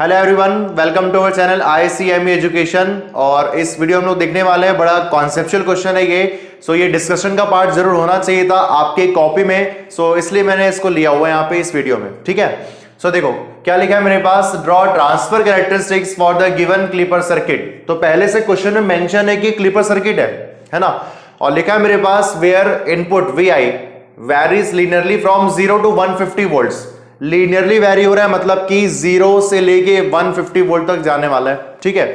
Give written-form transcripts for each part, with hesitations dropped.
Hello everyone, welcome to our channel ICME education. और इस video में हम लोग देखने वाले हैं, बड़ा कॉन्सेप्चुअल क्वेश्चन है ये। सो ये डिस्कशन का पार्ट जरूर होना चाहिए था आपके कॉपी में, सो इसलिए मैंने इसको लिया हुआ है यहाँ पे इस वीडियो में। ठीक है, सो देखो क्या लिखा है मेरे पास, draw transfer characteristics for the given clipper circuit. तो पहले से क्वेश्चन में मेंशन है कि क्लिपर सर्किट है ना, और लिखा है मेरे पास where input VI varies linearly from 0 to 150 volts. Linearly vary हो रहा है मतलब कि 0 से लेके 150 वोल्ट तक जाने वाला है। ठीक है,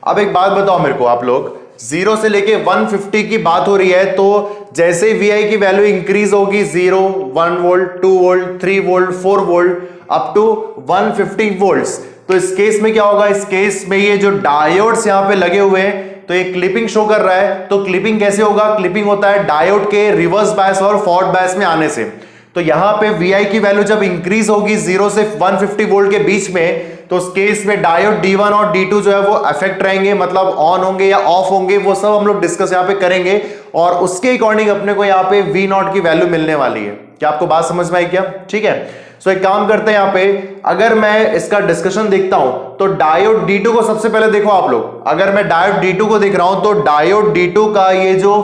अब एक बात बताओ मेरे को, आप लोग 0 से लेके 150 की बात हो रही है, तो जैसे VI की वैल्यू इंक्रीज होगी 0, 1 volt, 2 volt, 3 volt, 4 volt up to 150 volts, तो इस केस में क्या होगा, इस केस में ये जो डायोड्स यहां पे लगे हुए हैं तो ये क्लिपिंग शो कर रहा है। तो क्लिपिंग कैसे होगा, क्लिपिंग होता है डायोड के रिवर्स बायस और फॉरवर्ड बायस में आने से। तो यहां पे VI की वैल्यू जब इंक्रीज होगी 0 से 150 वोल्ट के बीच में, तो उस केस में डायोड D1 और D2 जो है वो अफेक्ट रहेंगे, मतलब ऑन होंगे या ऑफ होंगे, वो सब हम लोग डिस्कस यहां पे करेंगे। और उसके अकॉर्डिंग अपने को यहां पे V0 की वैल्यू मिलने वाली है। क्या आपको बात समझ में आई क्या? ठीक है, सो एक काम करते हैं, यहां पे अगर मैं इसका डिस्कशन देखता हूं तो डायोड D2 को सबसे पहले देखो आप लोग। अगर मैं डायोड D2 को देख रहा हूं तो डायोड D2 का ये जो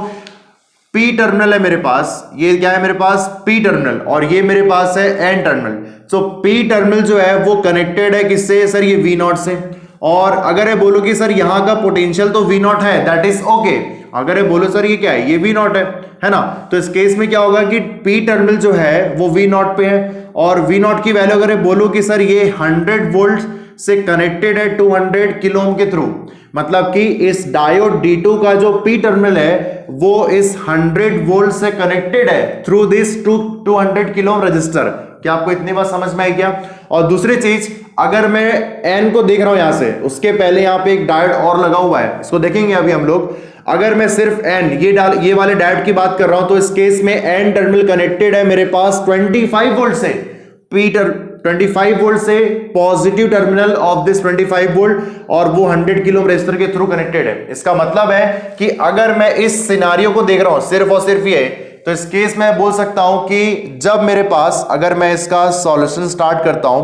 P टर्मिनल है मेरे पास, ये क्या है मेरे पास P टर्मिनल, और ये मेरे पास है N टर्मिनल। सो P टर्मिनल जो है वो कनेक्टेड है किससे सर, ये V0 से। और अगर मैं बोलूं कि सर यहां का पोटेंशियल तो V0 है, दैट इज ओके। अगर मैं बोलूं सर ये क्या है, ये V0 है ना, तो इस केस में क्या होगा कि P टर्मिनल जो है वो V0 पे है, और V0 की वैल्यू अगर मैं बोलूं कि सर ये 100 वोल्ट से कनेक्टेड है 200 किलो ओम के थ्रू, मतलब कि इस डायोड D2 का जो P टर्मिनल है वो इस 100 वोल्ट से कनेक्टेड है through this 200 kilo ohm resistor. क्या आपको इतनी बात समझ में आई क्या? और दूसरी चीज, अगर मैं N को देख रहा हूं यहां से, उसके पहले यहां पे एक डायोड और लगा हुआ है, इसको देखेंगे अभी हम लोग। अगर मैं सिर्फ N ये वाले डायोड की बात कर रहा हूं, तो इस केस में N टर्मिनल कनेक्टेड है मेरे पास 25 वोल्ट से, 25 वोल्ट से positive terminal of this 25 volt, और वो 100 किलो ओम रेजिस्टर के थ्रू कनेक्टेड है। इसका मतलब है कि अगर मैं इस सिनारियो को देख रहा हूं सिर्फ और सिर्फ ये, तो इस केस में बोल सकता हूं कि जब मेरे पास, अगर मैं इसका सॉल्यूशन स्टार्ट करता हूं,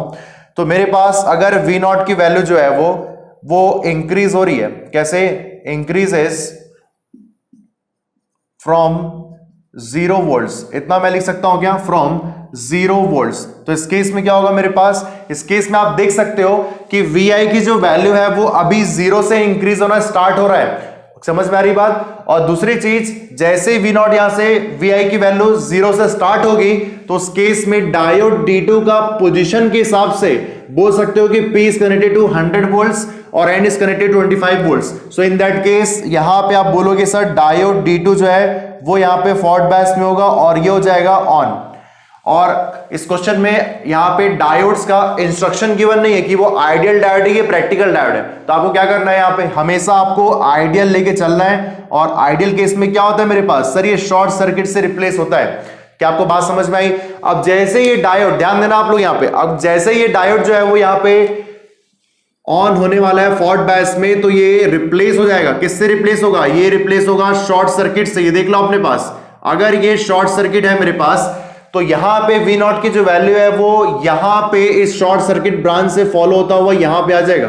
तो मेरे पास अगर V0 की वैल्यू जो है वो इंक्रीज हो रही है, कैसे इंक्रीजेस फ्रॉम 0 वोल्ट्स, इतना मैं लिख सकता हूं क्या, फ्रॉम 0 वोल्ट्स। तो इस केस में क्या होगा मेरे पास, इस केस में आप देख सकते हो कि VI की जो वैल्यू है वो अभी 0 से इंक्रीज होना स्टार्ट हो रहा है। समझ में आ रही बात? और दूसरी चीज, जैसे V0 यहां से VI की वैल्यू 0 से स्टार्ट होगी, तो उस केस में डायोड D2 का पोजीशन के हिसाब से बोल सकते हो कि P is connected to 100 volts और N is connected 25 volts. So in that case यहां पे आप बोलोगे सर डायोड D2 जो है वो यहां पे फॉरवर्ड बायस में होगा और ये हो जाएगा ऑन। और इस क्वेश्चन में यहां पे डायोड्स का इंस्ट्रक्शन गिवन नहीं है कि वो आइडियल डायोड है, ये प्रैक्टिकल डायोड है। तो आपको क्या करना है, यहां पे हमेशा आपको आइडियल लेके चलना है। और आइडियल केस में क्या होता है मेरे पास, सर ये शॉर्ट सर्किट से रिप्लेस होता है। क्या आपको बात समझ में आई? अब जैसे ये डायोड, ध्यान देना आप लोग यहां पे, अब जैसे ये डायोड जो है वो यहां पे ऑन होने वाला है फॉरवर्ड बायस में, तो ये रिप्लेस हो जाएगा। किससे रिप्लेस होगा, ये रिप्लेस होगा शॉर्ट सर्किट से। ये देख लो अपने पास, अगर ये शॉर्ट सर्किट है मेरे पास, तो यहां पे V0 की जो वैल्यू है वो यहां पे इस शॉर्ट सर्किट ब्रांच से फॉलो होता हुआ यहां पे आ जाएगा।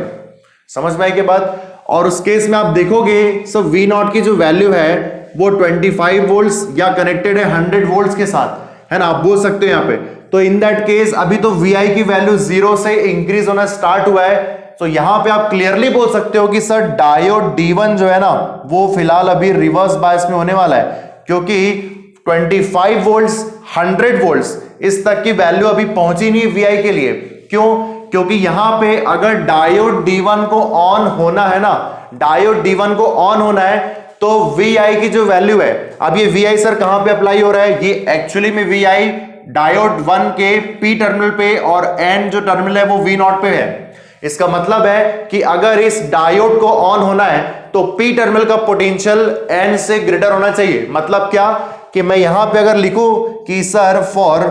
समझ में आई के बाद? और उस केस में आप देखोगे सो V0 की जो वैल्यू है वो 25 वोल्ट्स या कनेक्टेड है 100 वोल्ट्स के साथ, है ना, आप बोल सकते हो यहां पे। तो इन दैट केस अभी तो VI की वैल्यू 0 से इंक्रीज होना स्टार्ट हुआ है, तो यहां पे आप क्लियरली बोल सकते हो कि सर डायोड D1 जो है ना वो फिलहाल अभी रिवर्स बायस में होने वाला है, क्योंकि 25 वोल्ट्स 100 वोल्ट्स इस तक की वैल्यू अभी पहुंची नहीं VI के लिए। क्यों? क्योंकि यहां पे अगर डायोड D1 को ऑन होना है ना, डायोड D1 को ऑन होना है, तो VI की जो वैल्यू है, अब ये VI सर कहां पे अप्लाई हो रहा है, ये एक्चुअली में VI डायोड 1 के P टर्मिनल पे और N जो टर्मिनल है वो V0 पे है। इसका मतलब है कि अगर इस डायोड को ऑन होना है तो P टर्मिनल का पोटेंशियल N से ग्रेटर होना चाहिए। मतलब क्या कि मैं यहां पे अगर लिखूं कि sir for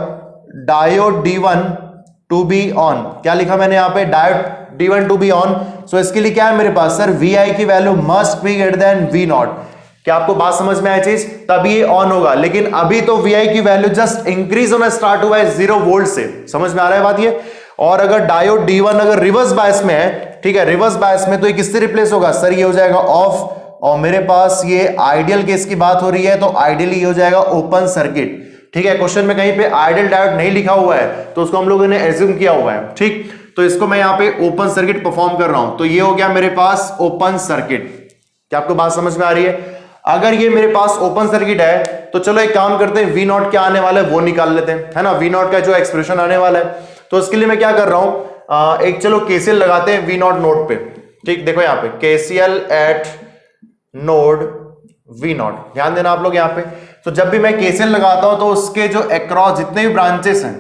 diode D1 to be on, क्या लिखा मैंने यहां पे, diode D1 to be on. So इसके लिए क्या है मेरे पास, सर VI की value must be greater than V0। क्या आपको बात समझ में आई चीज? तभी ये ऑन होगा, लेकिन अभी तो VI की वैल्यू जस्ट इंक्रीज होना स्टार्ट हुआ है 0 वोल्ट से। समझ में आ रहा है बात ये? और अगर डायोड D1 अगर रिवर्स बायस में है, ठीक है, रिवर्स बायस में, तो ये किससे रिप्लेस होगा सर? ये हो जाएगा ऑफ, और मेरे पास ये आइडियल केस की बात हो रही है, तो आइडियली ये हो जाएगा ओपन सर्किट। ठीक है, क्वेश्चन में कहीं पे आइडियल डायोड नहीं लिखा हुआ है, तो उसको हम लोगों ने एज्यूम किया हुआ है। ठीक, तो इसको मैं यहाँ पे ओपन सर्किट परफॉर्म कर रहा हूं, तो ये हो गया मेरे पास ओपन सर्किट। क्या आपको बात समझ में आ रही है? अगर ये मेरे पास ओपन सर्किट है, तो चलो एक काम करते हैं, V नॉट क्या आने वाला है वो निकाल लेते हैं, है ना। V नॉट का जो एक्सप्रेशन आने वाला है, तो इसके लिए मैं क्या कर रहा हूं, एक चलो KCL लगाते हैं V नॉट नोड पे। ठीक, देखो यहाँ पे KCL eight node V not, ध्यान देना आप लोग यहाँ पे। तो जब भी मैं KCL लगाता हूं, तो उसके जो अक्रॉस जितने भी ब्रांचेस हैं,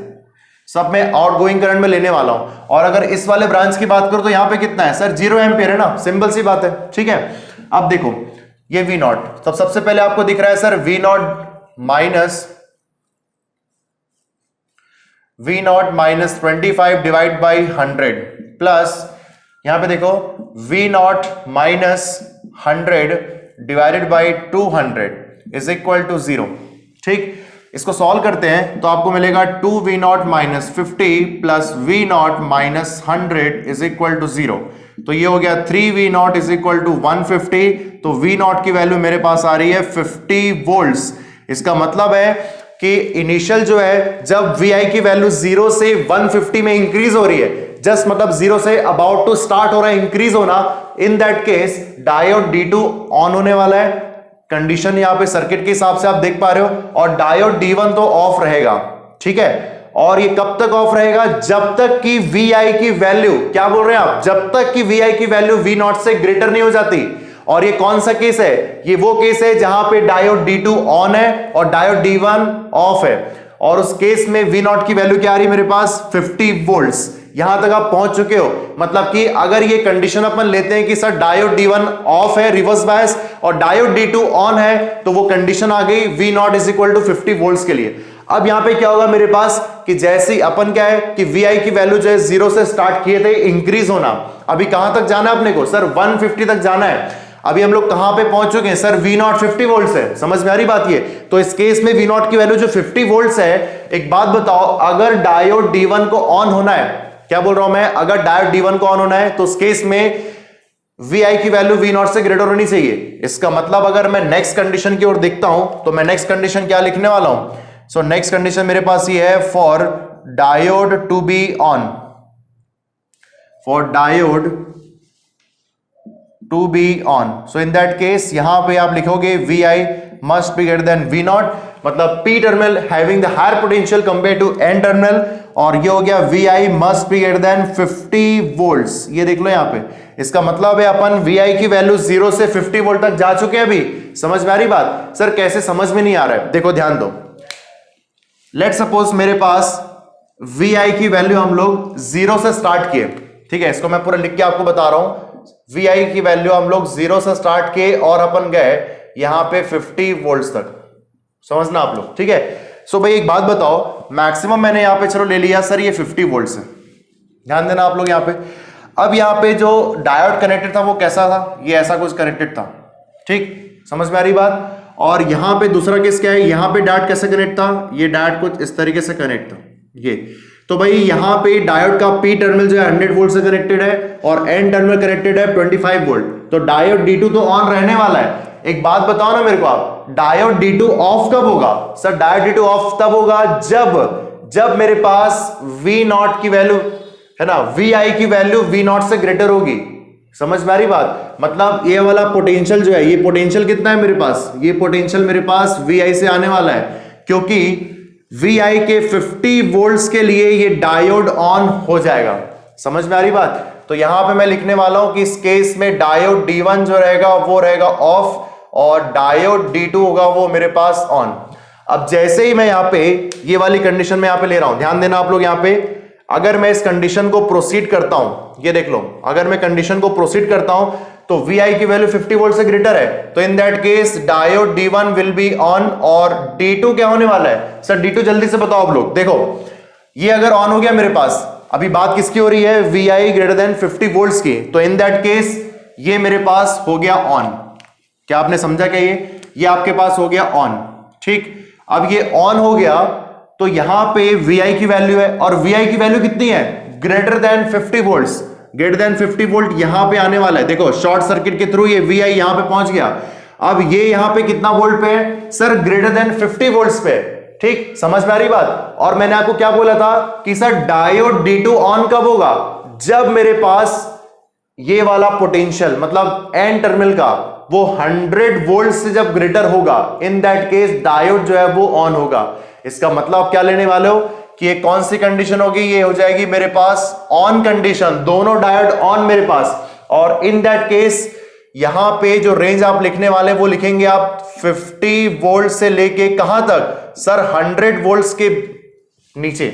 सब में आउटगोइंग करंट में लेने वाला हूं। और अगर इस वाले ब्रांच की बात करूं, तो यहां पे कितना है सर? 0 एम्पियर है ना, सिंपल सी बात है। ठीक है, अब देखो ये V नॉट, तो सबसे पहले आपको दिख रहा है sir V not minus 25 divide by 100 plus यहां पे देखो V not minus 100 divided by 200 is equal to 0। ठीक, इसको सॉल्व करते हैं तो आपको मिलेगा 2V not minus 50 plus V not minus 100 is equal to 0। तो ये हो गया 3V not is equal to 150। तो V नॉट की वैल्यू मेरे पास आ रही है 50 वोल्ट्स। इसका मतलब है कि इनिशियल जो है, जब VI की वैल्यू 0 से 150 में इंक्रीज हो रही है, जस्ट मतलब 0 से अबाउट टू स्टार्ट हो रहा है इंक्रीज होना, इन that case diode D2 on होने वाला है। कंडीशन यहां पे सर्किट के हिसाब से आप देख पा रहे हो, और डायोड D1 तो ऑफ रहेगा। ठीक है, और ये कब तक ऑफ रहेगा? जब तक कि VI की वैल्यू, क्या बोल रहे हैं आप? जब तक कि VI की वैल्यू V नॉट से ग्रेटर नहीं हो जाती। और ये कौन सा केस है? ये वो केस है जहां पे डायोड D2 ऑन है और डायोड D1 ऑफ है, और उस केस में V नॉट की वैल्यू क्या आ रही है मेरे पास? 50 वोल्ट्स। यहां तक आप पहुंच चुके हो। मतलब कि अगर ये कंडीशन अपन लेते हैं कि सर डायोड D1 ऑफ है रिवर्स बायस और डायोड D2 ऑन है, तो वो कंडीशन आ गई V not is equal to 50 volts के लिए। अब यहां पे क्या होगा मेरे पास कि जैसे ही अपन क्या है कि VI की वैल्यू जो है 0 से स्टार्ट किए थे इंक्रीज होना, अभी कहां तक जाना है अपने को? सर 150 तक जाना है। अभी हम लोग कहां पे पहुंच चुके हैं सर? V नॉट 50 वोल्ट्स है। समझ में आ रही बात? ये तो इस केस में V नॉट की वैल्यू जो 50 वोल्ट्स है, एक बात बताओ, अगर डायोड D1 को ऑन होना है, क्या बोल रहा हूं मैं, अगर डायोड D1 को ऑन होना है, तो उस केस में VI की वैल्यू V नॉट से ग्रेटर होनी चाहिए। इसका मतलब अगर मैं नेक्स्ट कंडीशन की ओर देखता हूं, तो मैं नेक्स्ट कंडीशन क्या लिखने वाला हूं? सो नेक्स्ट कंडीशन मेरे पास ये है, for diode to be on, for diode to be on. So in that case यहां पे आप लिखोगे VI must be greater than V not, मतलब P terminal having the higher potential compare to N terminal, और ये हो गया VI must be greater than 50 volts. ये देख लो यहां पे, इसका मतलब है अपन VI की वैल्यू 0 से 50 वोल्ट तक जा चुके हैं। अभी समझ में आ रही बात? सर कैसे समझ में नहीं आ रहा है? देखो ध्यान दो, लेट सपोज मेरे पास VI की वैल्यू हम लोग 0 से स्टार्ट किए। ठीक है, इसको मैं पूरा लिख के आपको बता रहा हूं। VI की वैल्यू हम लोग 0 से स्टार्ट किए और अपन गए यहां पे 50 वोल्ट्स तक। समझना आप लोग? ठीक है, सो भाई एक बात बताओ, मैक्सिमम मैंने यहां पे चलो ले लिया सर, ये 50 वोल्ट्स है। ध्यान देना आप लोग यहां पे। अब यहां पे जो डायोड कनेक्टेड था वो कैसा था? ये ऐसा कुछ कनेक्टेड था। ठीक, समझ में आ रही बात? और यहां पे दूसरा केस क्या है, यहां पे डायोड कैसे कनेक्ट था? ये डायोड कुछ इस तरीके से कनेक्ट था। ये तो भाई यहां पे डायोड का P टर्मिनल जो है 100 वोल्ट से कनेक्टेड है और N टर्मिनल कनेक्टेड है 25 वोल्ट। तो डायोड D2 तो ऑन रहने वाला है। एक बात बताओ ना मेरे को आप, डायोड D2 ऑफ कब होगा? सर डायोड D2 ऑफ तब होगा जब मेरे पास V नॉट की वैल्यू है ना, VI की वैल्यू V नॉट से ग्रेटर होगी। समझ में आ रही बात? मतलब ये वाला पोटेंशियल जो है, ये पोटेंशियल कितना है मेरे पास? ये पोटेंशियल मेरे पास VI से आने वाला है, क्योंकि VI के 50 वोल्ट्स के लिए ये डायोड ऑन हो जाएगा। समझ में आ रही बात? तो यहां पे मैं लिखने वाला हूं कि इस केस में डायोड D1 जो रहेगा वो रहेगा ऑफ और डायोड D2 होगा वो मेरे पास ऑन। अब जैसे ही मैं यहां पे ये वाली कंडीशन में यहां पे ले रहा हूं, ध्यान देना आप लोग यहां पे, अगर मैं इस कंडीशन को प्रोसीड करता हूं, ये देख लो, अगर मैं कंडीशन को प्रोसीड करता हूं तो VI की वैल्यू 50 वोल्ट से ग्रेटर है, तो इन that case diode D1 will be on और D2 क्या होने वाला है? सर D2 जल्दी से बताओ आप लोग। देखो ये अगर ऑन हो गया मेरे पास, अभी बात किसकी हो रही है? VI ग्रेटर देन 50 वोल्ट्स की, तो इन दैट केस ये मेरे पास हो गया ऑन। क्या आपने समझा? क्या ये आपके पास हो गया ऑन। ठीक, अब ये ऑन हो गया तो यहां पे VI की वैल्यू है और VI की वैल्यू कितनी है? Greater than 50 volts, greater than 50 volt यहां पे आने वाला है। देखो शॉर्ट सर्किट के थ्रू ये VI यहां पे पहुंच गया। अब ये यहां पे कितना वोल्ट पे है सर? ग्रेटर देन 50 वोल्ट्स पे। ठीक, समझ में आ रही बात? और मैंने आपको क्या बोला था कि सर डायोड D2 ऑन कब होगा? जब मेरे पास ये वाला पोटेंशियल मतलब एन टर्मिनल का वो 100 वोल्ट से जब ग्रेटर होगा, इन दैट केस डायोड जो है वो ऑन होगा। इसका मतलब क्या लेने वाले हो कि ये कौन सी कंडीशन होगी? ये हो जाएगी मेरे पास ऑन कंडीशन, दोनों डायोड ऑन मेरे पास। और इन दैट केस यहां पे जो रेंज आप लिखने वाले वो लिखेंगे आप 50 वोल्ट से लेके कहां तक सर? 100 वोल्ट्स के नीचे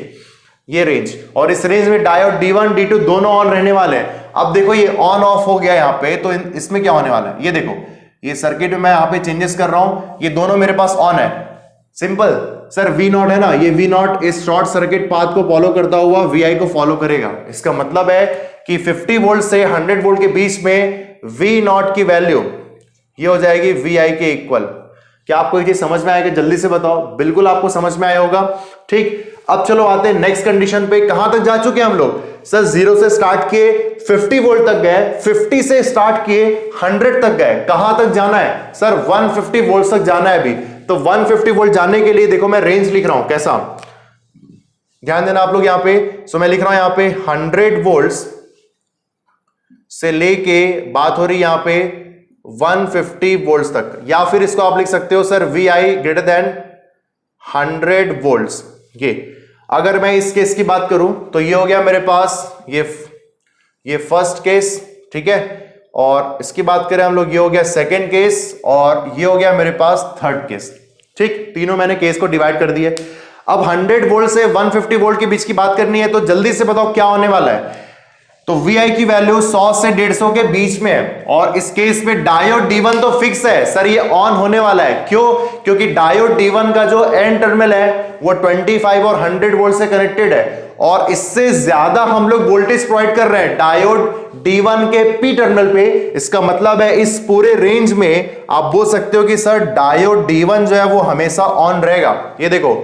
ये रेंज। और इस रेंज में डायोड D1 D2 दोनों ऑन रहने वाले हैं। अब देखो ये ऑन ऑफ हो गया यहां पे, तो इसमें क्या होने वाला है? ये देखो, ये सर्किट में मैं यहां पे चेंजेस कर रहा हूं, ये दोनों मेरे पास ऑन है। सिंपल सर, V0 है ना, ये V0 इस शॉर्ट सर्किट पाथ को फॉलो करता हुआ VI को फॉलो करेगा। इसका मतलब है कि 50 वोल्ट से 100 वोल्ट के बीच में V0 की वैल्यू ये हो जाएगी VI के इक्वल। क्या आपको ये चीज समझ में आएगा? जल्दी से बताओ। बिल्कुल आपको समझ में आया होगा। ठीक, अब चलो आते हैं नेक्स्ट कंडीशन पे। कहां तक जा चुके हैं हम लोग सर? 0 से स्टार्ट किए 50 वोल्ट तक गए, 50 से स्टार्ट किए 100 तक गए। कहां तक जाना है सर? 150 वोल्ट तक जाना है अभी। तो 150 वोल्ट जाने के लिए देखो मैं रेंज लिख रहा हूं, कैसा ध्यान देना आप लोग यहां पे। सो मैं लिख रहा हूं यहां पे 100 वोल्ट से लेके बात हो रही यहां पे 150 वोल्ट तक, या फिर इसको आप लिख सकते हो sir VI greater than 100 volts. ये अगर मैं इस केस की बात करूं तो ये हो गया मेरे पास ये फर्स्ट केस, ठीक है। और इसकी बात करें हम लोग, ये हो गया सेकंड केस, और ये हो गया मेरे पास थर्ड केस। ठीक, तीनों मैंने केस को डिवाइड कर दिए। अब 100 वोल्ट से 150 वोल्ट के बीच की बात करनी है, तो जल्दी से बताओ क्या होने वाला है। तो VI की वैल्यू 100 से 150 के बीच में है, और इस केस में डायोड D1 तो फिक्स है सर, ये ऑन होने वाला है। क्यों? क्योंकि डायोड D1 का जो एन टर्मिनल है वो 25 और 100 वोल्ट से कनेक्टेड है, और इससे ज्यादा हम लोग वोल्टेज प्रोवाइड कर रहे हैं डायोड D1 के P टर्मिनल पे। इसका मतलब है इस पूरे रेंज में आप बोल सकते हो कि सर डायोड D1 जो है वो हमेशा ऑन रहेगा। ये देखो,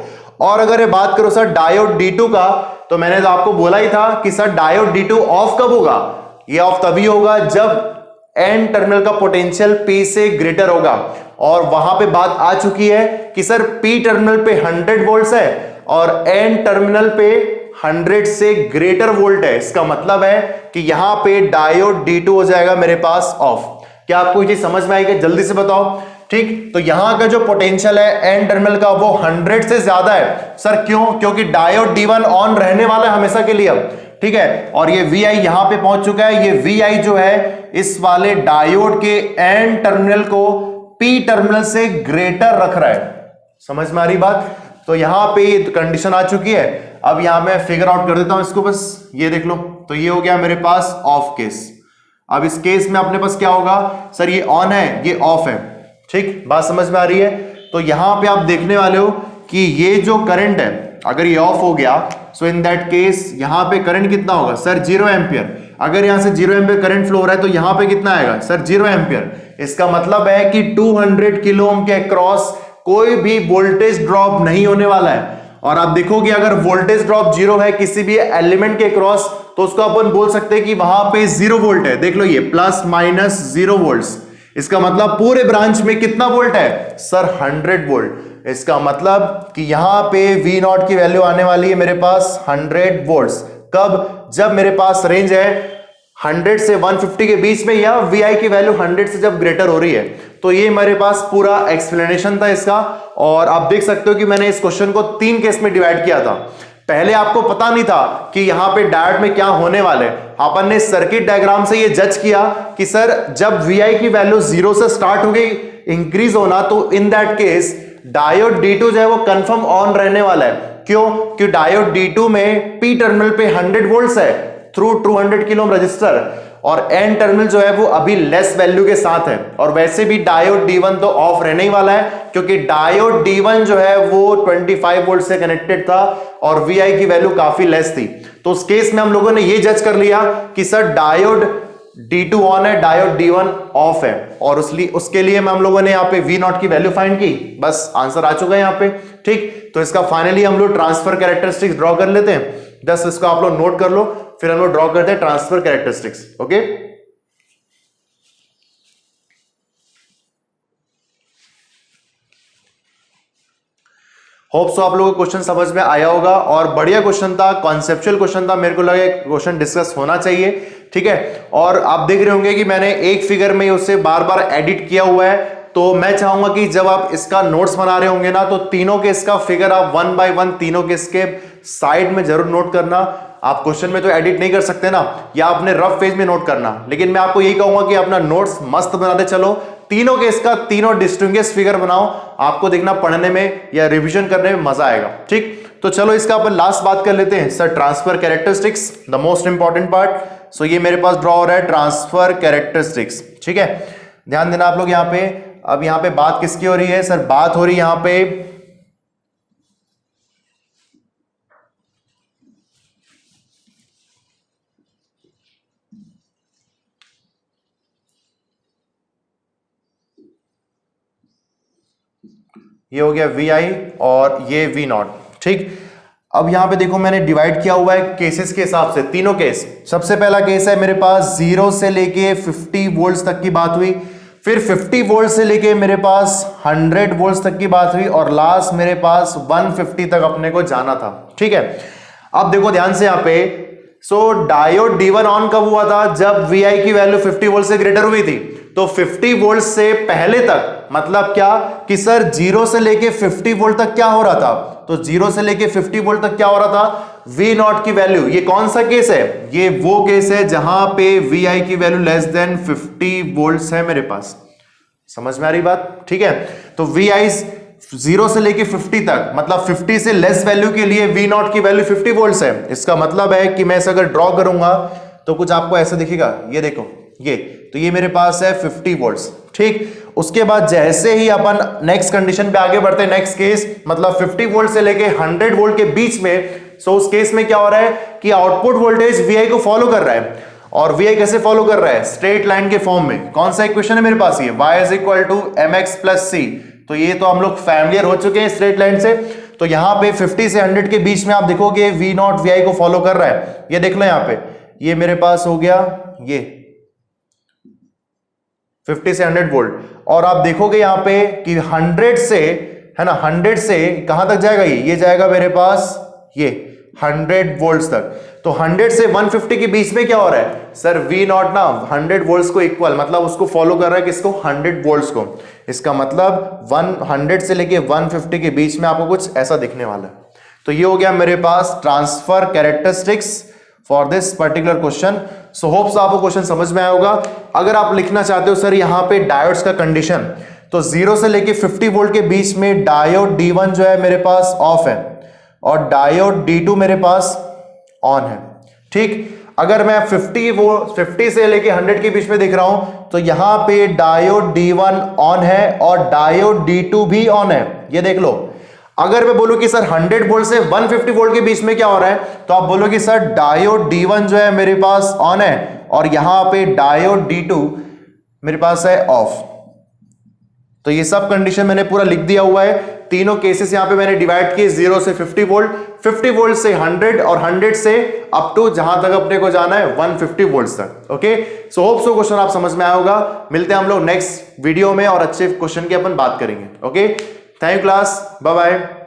और अगर ये बात करो सर डायोड D2 का, तो मैंने तो आपको बोला ही था कि सर डायोड D2 ऑफ कब होगा? ये ऑफ तभी होगा जब एन टर्मिनल का पोटेंशियल P से ग्रेटर होगा। और वहां पे बात आ चुकी है कि सर P टर्मिनल पे 100 वोल्ट है और एन टर्मिनल पे 100 से ग्रेटर वोल्ट है। इसका मतलब है कि यहां पे डायोड D2 हो जाएगा मेरे पास ऑफ। क्या आपको ये चीज समझ में आएगी? जल्दी से बताओ। ठीक, तो यहां का जो पोटेंशियल है एन टर्मिनल का वो 100 से ज्यादा है सर। क्यों? क्योंकि डायोड D1 ऑन रहने वाला है हमेशा के लिए अब, ठीक है। और ये VI यहां पे पहुंच चुका है। ये VI जो है इस वाले डायोड के एन टर्मिनल को P टर्मिनल से ग्रेटर रख रहा है। समझ में आ रही बात? तो यहां पे ये कंडीशन आ चुकी है। अब यहां मैं फिगर आउट कर देता हूं इसको, बस ये देख लो। तो ये हो गया मेरे पास ऑफ केस। अब इस केस में अपने पास क्या होगा सर? ये ऑन है, ये ऑफ है। ठीक, बात समझ में आ रही है? तो यहां पे आप देखने वाले हो कि ये जो करंट है, अगर ये ऑफ हो गया, सो इन दैट केस यहां पे करंट कितना होगा सर? 0 एम्पियर। अगर यहां से 0 एम्पियर करंट फ्लो हो रहा है तो यहां पे कितना आएगा सर? 0 एम्पियर। इसका मतलब है कि 200 किलो ओम के अक्रॉस कोई भी वोल्टेज ड्रॉप नहीं होने वाला है। और आप देखोगे अगर वोल्टेज ड्रॉप 0 है किसी भी एलिमेंट के अक्रॉस, तो उसको अपन बोल सकते हैं कि वहां पे 0 वोल्ट है। देख लो ये प्लस माइनस 0 वोल्ट। इसका मतलब पूरे ब्रांच में कितना वोल्ट है सर? 100 वोल्ट। इसका मतलब कि यहां पे V0 की वैल्यू आने वाली है मेरे पास 100 वोल्ट्स। कब? जब मेरे पास रेंज है 100 से 150 के बीच में, या VI की वैल्यू 100 से जब ग्रेटर हो रही है। तो ये मेरे पास पूरा एक्सप्लेनेशन था इसका। और आप देख सकते हो कि मैंने इस क्वेश्चन को 3 केस में डिवाइड किया था। पहले आपको पता नहीं था कि यहां पे डायोड में क्या होने वाले। अपन ने सर्किट डायग्राम से ये जज किया कि सर जब VI की वैल्यू 0 से स्टार्ट हो गई इंक्रीज होना, तो इन दैट केस डायोड D2 जो है वो कंफर्म ऑन रहने वाला है। क्यों? कि डायोड D2 में P टर्मिनल पे 100 वोल्ट्स है थ्रू 200 किलो ओम रजिस्टर, और एन टर्मिनल जो है वो अभी लेस वैल्यू के साथ है। और वैसे भी डायोड D1 तो ऑफ रहने ही वाला है, क्योंकि डायोड D1 जो है वो 25 वोल्ट से कनेक्टेड था और VI की वैल्यू काफी लेस थी। तो उस केस में हम लोगों ने ये जज कर लिया कि सर डायोड D2 ऑन है, डायोड D1 ऑफ है, और उसके लिए हम लोगों ने यहाँ पे V0 की वैल्यू फाइंड की। बस आंसर आ चुका है यहाँ पे। ठीक, तो इसका फाइनली हम लोग ट्रांसफर कैरेक्टरिस्टिक्स ड्रॉ कर लेते हैं। जस्ट इसको आप लोग नोट कर लो, फिर हम लोग ड्रॉ करते हैं transfer characteristics. Okay, hope so आप लोगों को क्वेश्चन समझ में आया होगा और बढ़िया क्वेश्चन था, कॉन्सेप्चुअल क्वेश्चन था, मेरे को लगा क्वेश्चन डिस्कस होना चाहिए। ठीक है, और आप देख रहे होंगे कि मैंने एक फिगर में उसे बार बार एडिट किया हुआ है, तो मैं चाहूंगा कि जब आप इसका नोट्स बना रहे होंगे ना, तो तीनों के इसका फिगर आप 1 बाय 1 तीनों के इसके साइड में जरूर नोट करना। आप क्वेश्चन में तो एडिट नहीं कर सकते ना, या आपने रफ पेज में नोट करना, लेकिन मैं आपको यही कहूंगा कि अपना नोट्स मस्त बनाते चलो, तीनों के इसका तीनों डिस्टिंग्विश फिगर बनाओ, आपको देखना पढ़ने में या रिवीजन करने में मजा आएगा। ठीक, तो चलो इसका अपन लास्ट बात कर लेते हैं sir, transfer characteristics, the most important part. So ये मेरे पास ड्रॉ हो रहा है ट्रांसफर कैरेक्टरिस्टिक्स। ठीक है, ध्यान देना आप लोग यहां पे। अब यहां पे बात किसकी हो रही है सर? बात हो रही है यहां पे ये हो गया वी आई और ये वी नॉट। ठीक, अब यहां पे देखो मैंने डिवाइड किया हुआ है केसेस के हिसाब से, तीनों केस। सबसे पहला केस है मेरे पास 0 से लेके 50 वोल्ट्स तक की बात हुई, फिर 50 वोल्ट से लेके मेरे पास 100 वोल्ट्स तक की बात हुई, और लास्ट मेरे पास 150 तक अपने को जाना था। ठीक है, अब देखो ध्यान से यहां पे, सो डायोड D1 ऑन कब हुआ था? जब VI की वैल्यू 50 वोल्ट से ग्रेटर हुई थी। तो 50 वोल्ट से पहले तक मतलब क्या कि सर 0 से लेके 50 वोल्ट तक क्या हो रहा था? तो 0 से लेके 50 वोल्ट तक क्या हो रहा था? V नॉट की वैल्यू। ये कौन सा केस है? ये वो केस है जहां पे VI की वैल्यू लेस देन 50 वोल्ट है मेरे पास। समझ में आ रही बात? ठीक है, तो VI 0 से लेके 50 तक मतलब 50 से लेस वैल्यू के लिए V नॉट की वैल्यू 50 वोल्ट है। इसका मतलब है कि मैं इसे अगर ड्रॉ करूंगा तो कुछ आपको ऐसा दिखेगा, ये देखो ये, तो ये मेरे पास है 50 वोल्ट्स। ठीक, उसके बाद जैसे ही अपन नेक्स्ट कंडीशन पे आगे बढ़ते हैं, नेक्स्ट केस मतलब 50 वोल्ट से लेके 100 वोल्ट के बीच में, सो उस केस में क्या हो रहा है कि आउटपुट वोल्टेज VI को फॉलो कर रहा है। और VI कैसे फॉलो कर रहा है? स्ट्रेट लाइन के फॉर्म में। कौन सा इक्वेशन है मेरे पास? ये y is equal to mx plus c। तो ये तो हम लोग फैमिलियर हो चुके हैं स्ट्रेट लाइन से। तो यहां पे 50 से 100 के बीच में आप देखोगे V नॉट VI को फॉलो कर रहा है। ये देख लो यहां पे, ये मेरे पास हो गया ये 50 से 100 वोल्ट, और आप देखोगे यहां पे कि 100 से, है ना, 100 से कहां तक जाएगा? ये जाएगा मेरे पास ये 100 वोल्ट्स तक। तो 100 से 150 के बीच में क्या हो रहा है सर? V नॉट ना 100 वोल्ट्स को इक्वल, मतलब उसको फॉलो कर रहा है किसको? 100 वोल्ट्स को। इसका मतलब 100 से लेके 150 के बीच में आपको कुछ ऐसा दिखने वाला है। तो ये हो गया मेरे पास transfer characteristics for this particular question. So hopes आपको क्वेश्चन समझ में आया होगा। अगर आप लिखना चाहते हो सर यहां पे डायोड्स का कंडीशन, तो 0 से लेके 50 वोल्ट के बीच में डायोड D1 जो है मेरे पास ऑफ है और डायोड D2 मेरे पास ऑन है। ठीक, अगर मैं 50 से लेके 100 के बीच में देख रहा हूं, तो यहां पे डायोड D1 ऑन है और डायोड D2 भी ऑन है। ये देख लो। अगर मैं बोलूं कि सर 100 वोल्ट से 150 वोल्ट के बीच में क्या हो रहा है, तो आप बोलोगे सर डायोड D1 जो है मेरे पास ऑन है और यहां पे डायोड D2 मेरे पास है ऑफ। तो ये सब कंडीशन मैंने पूरा लिख दिया हुआ है। तीनों केसेस यहां पे मैंने डिवाइड किए, 0 से 50 वोल्ट, 50 वोल्ट से 100 और 100 से अप टू जहां तक अपने को जाना है 150 वोल्ट तक। Okay, so hope so question आप समझ में आया होगा। मिलते हैं हम लोग नेक्स्ट वीडियो में और अच्छे क्वेश्चन की अपन बात करेंगे। Okay, thank you class, bye bye.